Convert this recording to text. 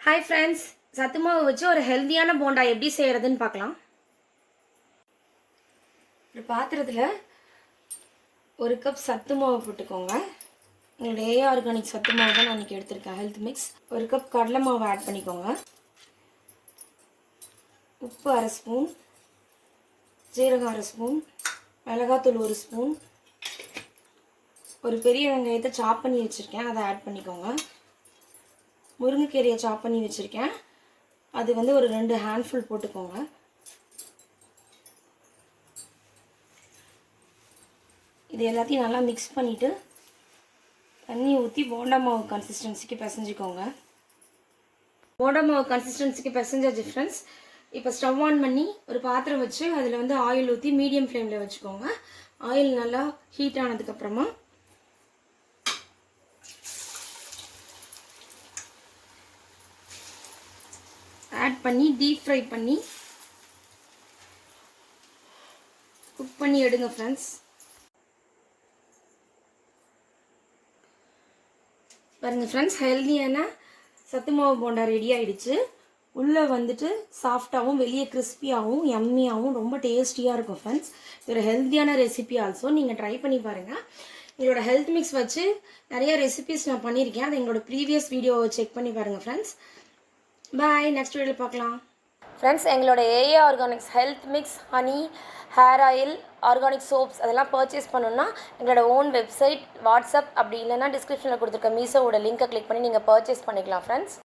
Hi friends, சத்து மாவு வச்சு ஒரு ஹெல்த்தியான போண்டா எப்படி செய்கிறதுன்னு பார்க்கலாம். ஒரு பாத்திரத்தில் ஒரு கப் சத்து மாவு போட்டுக்கோங்க. என்னோட ஏ ஆர்கானிக் சத்து மாவு தான் நான் இன்றைக்கி எடுத்திருக்கேன், ஹெல்த் மிக்ஸ். ஒரு கப் கடலை மாவு ஆட் பண்ணிக்கோங்க. உப்பு அரை ஸ்பூன், ஜீரகம் அரை ஸ்பூன், மிளகாத்தூள் ஒரு ஸ்பூன், ஒரு பெரிய வெங்காயத்தை சாப் பண்ணி வச்சுருக்கேன், அதை ஆட் பண்ணிக்கோங்க. முருங்கைக்கீரையை சாப் பண்ணி வச்சுருக்கேன், அது ஒரு 2 ஹேண்ட்ஃபுல் போட்டுக்கோங்க. இது எல்லாத்தையும் நல்லா மிக்ஸ் பண்ணிவிட்டு தண்ணி ஊற்றி போண்டா மாவு கன்சிஸ்டன்சிக்கு பிசைஞ்சிக்கோங்க. போண்டா மாவு கன்சிஸ்டன்சிக்கு பிசைஞ்சாச்சு ஃப்ரெண்ட்ஸ். இப்போ ஸ்டவ் ஆன் பண்ணி ஒரு பாத்திரம் வச்சு அதில் ஆயில் ஊற்றி மீடியம் ஃப்ளேமில் வச்சுக்கோங்க. ஆயில் நல்லா ஹீட் ஆனதுக்கப்புறமா ஆட் பண்ணி டீப் ஃப்ரை பண்ணி குக் பண்ணி எடுங்க ஃப்ரெண்ட்ஸ். பாருங்கள் ஃப்ரெண்ட்ஸ், ஹெல்தியான சத்து மாவு போண்டா ரெடி ஆகிடுச்சு. உள்ளே சாஃப்டாகவும் வெளியே கிறிஸ்பியாகவும் எம்மியாகவும் ரொம்ப டேஸ்டியாக இருக்கும் ஃப்ரெண்ட்ஸ். இது ஒரு ஹெல்த்தியான ரெசிபி ஆல்சோ, நீங்கள் ட்ரை பண்ணி பாருங்கள். எங்களோட ஹெல்த் மிக்ஸ் வச்சு நிறைய ரெசிபிஸ் நான் பண்ணியிருக்கேன், அது எங்களோட ப்ரீவியஸ் வீடியோவை செக் பண்ணி பாருங்கள் ஃப்ரெண்ட்ஸ். பாய், நெக்ஸ்ட் வீடியோவில் பார்க்கலாம் ஃப்ரெண்ட்ஸ். எங்களோட AA organics health mix, honey, hair oil, organic soaps அதெல்லாம் பர்ச்சேஸ் பண்ணணுன்னா எங்களோட ஓன் வெப்சைட், வாட்ஸ்அப், அப்படி இல்லைன்னா டிஸ்கிரிப்ஷனில் கொடுத்துருக்க மீஷோவோட லிங்கை கிளிக் பண்ணி நீங்கள் பர்ச்சேஸ் பண்ணிக்கலாம் ஃப்ரெண்ட்ஸ்.